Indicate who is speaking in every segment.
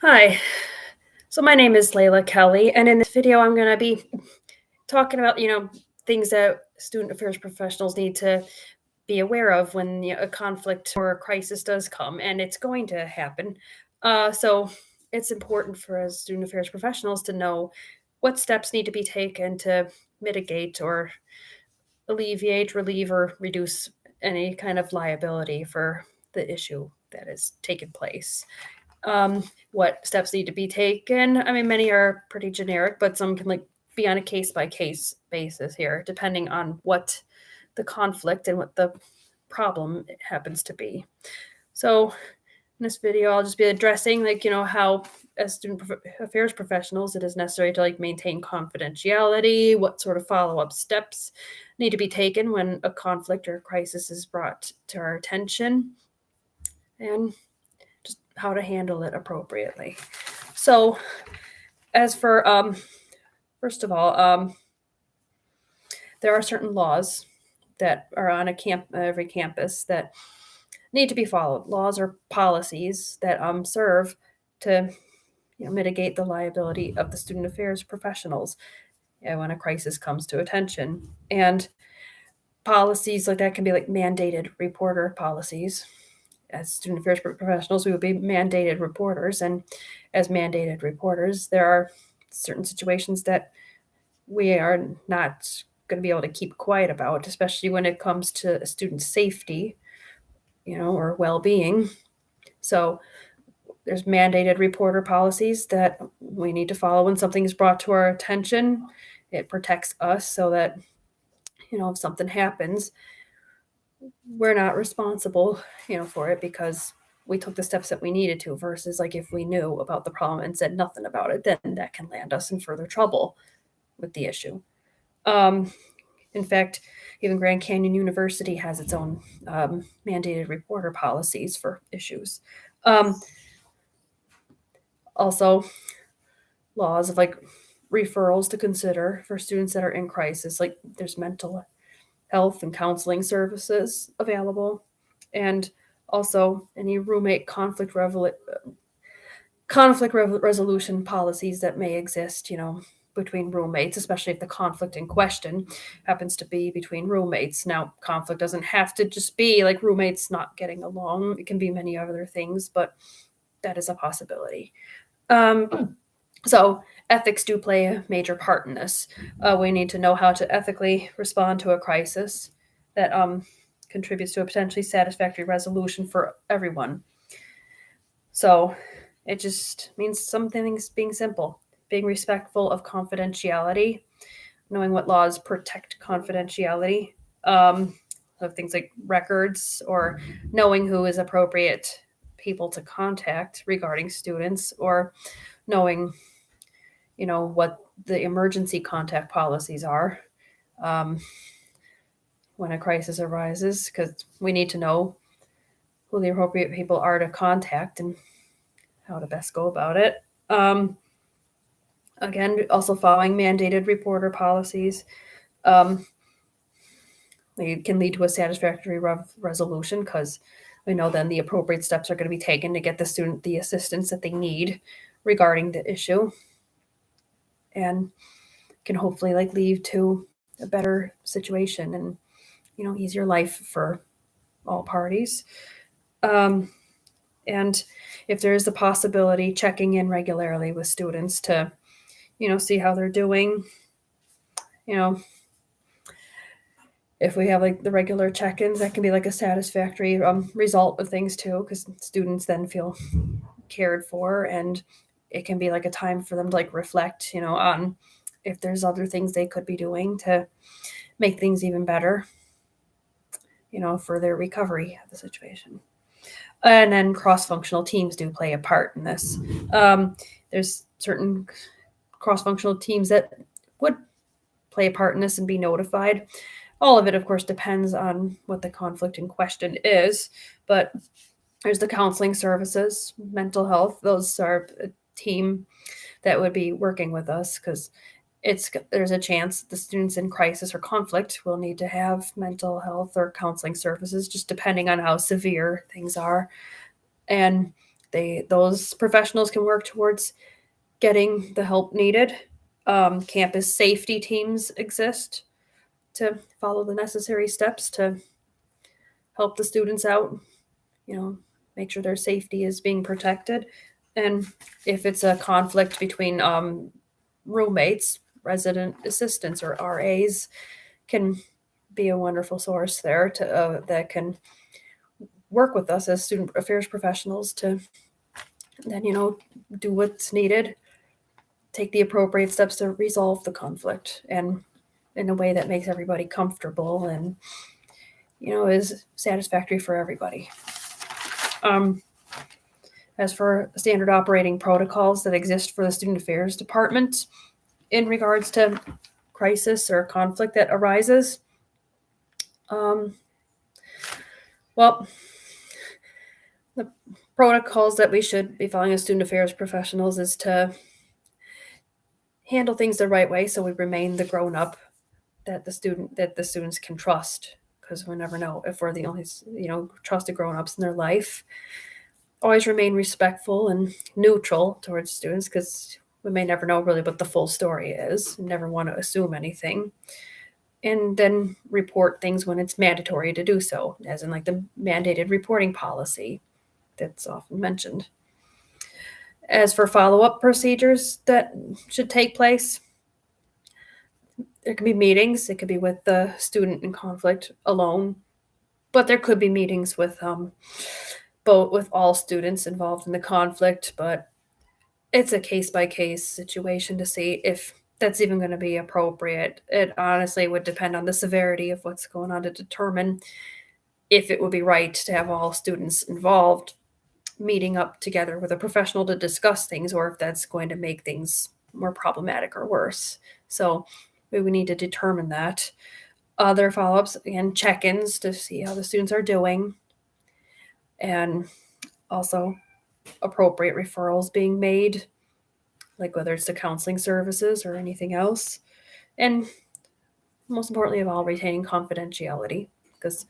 Speaker 1: Hi. So my name is Leila Kelly, and in this video, I'm going to be talking about, things that student affairs professionals need to be aware of when a conflict or a crisis does come, and it's going to happen. So it's important for as student affairs professionals to know what steps need to be taken to mitigate or alleviate, relieve, or reduce any kind of liability for the issue that is taking place. What steps need to be taken? I mean, many are pretty generic, but some can be on a case by case basis here, depending on what the conflict and what the problem happens to be. So in this video, I'll just be addressing how as affairs professionals, it is necessary to maintain confidentiality, what sort of follow-up steps need to be taken when a conflict or crisis is brought to our attention, and just how to handle it appropriately. So, as for first of all, there are certain laws that are on every campus that need to be followed. Laws or policies that serve to mitigate the liability of the student affairs professionals when a crisis comes to attention. And policies like that can be like mandated reporter policies. As student affairs professionals, we would be mandated reporters, and as mandated reporters, there are certain situations that we are not going to be able to keep quiet about, especially when it comes to student safety, or well-being. So there's mandated reporter policies that we need to follow when something is brought to our attention. It protects us so that, if something happens, we're not responsible, for it because we took the steps that we needed to, versus like if we knew about the problem and said nothing about it, then that can land us in further trouble with the issue. In fact, even Grand Canyon University has its own mandated reporter policies for issues. Also, laws of referrals to consider for students that are in crisis. Like there's mental health and counseling services available, and also any roommate resolution policies that may exist, between roommates, especially if the conflict in question happens to be between roommates. Now, conflict doesn't have to just be like roommates not getting along. It can be many other things, but that is a possibility. So ethics do play a major part in this. We need to know how to ethically respond to a crisis that contributes to a potentially satisfactory resolution for everyone. So it just means some things being simple, being respectful of confidentiality, knowing what laws protect confidentiality, of things like records, or knowing who is appropriate people to contact regarding students, or knowing, what the emergency contact policies are when a crisis arises, because we need to know who the appropriate people are to contact and how to best go about it. Again, also following mandated reporter policies. They can lead to a satisfactory resolution because we know then the appropriate steps are going to be taken to get the student the assistance that they need regarding the issue, and can hopefully lead to a better situation and easier life for all parties. And if there is the possibility, checking in regularly with students to see how they're doing. If we have the regular check-ins, that can be a satisfactory result of things too, because students then feel cared for, and it can be a time for them to reflect, on if there's other things they could be doing to make things even better, for their recovery of the situation. And then cross-functional teams do play a part in this. There's certain cross-functional teams that would play a part in this and be notified. All of it, of course, depends on what the conflict in question is, but there's the counseling services, mental health. Those are a team that would be working with us, because there's a chance the students in crisis or conflict will need to have mental health or counseling services, just depending on how severe things are. And those professionals can work towards getting the help needed. Campus safety teams exist to follow the necessary steps to help the students out, make sure their safety is being protected. And if it's a conflict between roommates, resident assistants, or RAs can be a wonderful source there to that can work with us as student affairs professionals to then do what's needed, take the appropriate steps to resolve the conflict, and in a way that makes everybody comfortable and is satisfactory for everybody. As for standard operating protocols that exist for the student affairs department in regards to crisis or conflict that arises, well, the protocols that we should be following as student affairs professionals is to handle things the right way, so we remain the grown-up that the students can trust, because we never know if we're the only trusted grown-ups in their life. Always remain respectful and neutral towards students, because we may never know really what the full story is. Never want to assume anything. And then report things when it's mandatory to do so, as in like the mandated reporting policy that's often mentioned. As for follow-up procedures that should take place, there could be meetings. It could be with the student in conflict alone, but there could be meetings with both, with all students involved in the conflict. But it's a case-by-case situation to see if that's even going to be appropriate. It honestly would depend on the severity of what's going on to determine if it would be right to have all students involved meeting up together with a professional to discuss things, or if that's going to make things more problematic or worse. So we would need to determine that. Other follow-ups, again, check-ins to see how the students are doing, and also appropriate referrals being made, like whether it's to counseling services or anything else. And most importantly of all, retaining confidentiality, because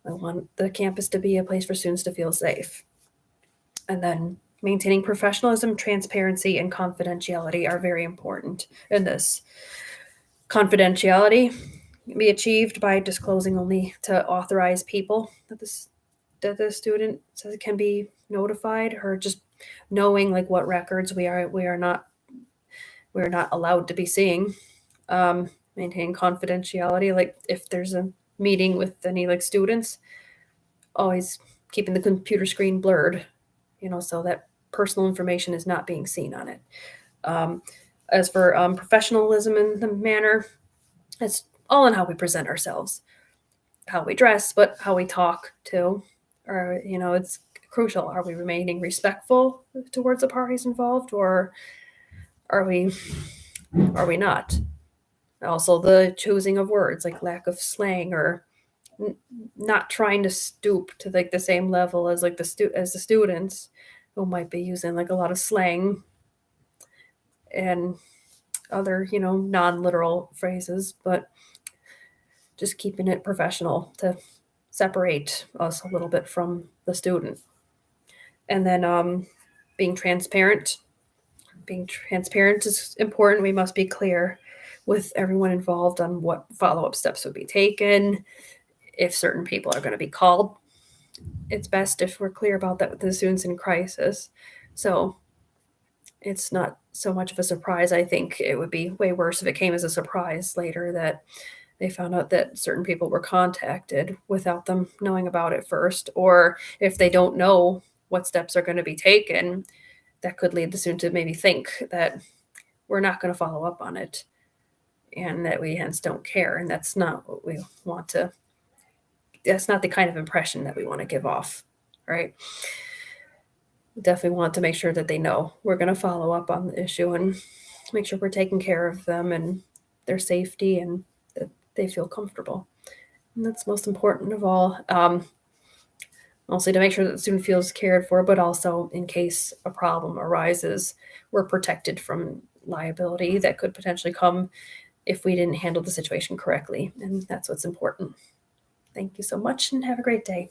Speaker 1: I want the campus to be a place for students to feel safe. And then maintaining professionalism, transparency, and confidentiality are very important in this. Confidentiality can be achieved by disclosing only to authorized people that the student says can be notified, or just knowing like what records we are not allowed to be seeing. Maintain confidentiality, like if there's a meeting with any like students, always keeping the computer screen blurred, so that personal information is not being seen on it. As for professionalism in the manner, it's all in how we present ourselves, how we dress, but how we talk too. Or it's crucial. Are we remaining respectful towards the parties involved, or are we not? Also, the choosing of words, like lack of slang, or not trying to stoop to like the same level as like the students who might be using like a lot of slang and other non-literal phrases, but just keeping it professional to separate us a little bit from the student. And then being transparent. Being transparent is important. We must be clear with everyone involved on what follow-up steps would be taken, if certain people are going to be called. It's best if we're clear about that with the students in crisis. So it's not so much of a surprise. I think it would be way worse if it came as a surprise later that they found out that certain people were contacted without them knowing about it first, or if they don't know what steps are going to be taken, that could lead the student to maybe think that we're not going to follow up on it, and that we hence don't care. And that's not what we want to, that's not the kind of impression that we want to give off, right? We definitely want to make sure that they know we're going to follow up on the issue and make sure we're taking care of them and their safety, and that they feel comfortable. And that's most important of all. Mostly to make sure that the student feels cared for, but also in case a problem arises, we're protected from liability that could potentially come if we didn't handle the situation correctly. And that's what's important. Thank you so much and have a great day.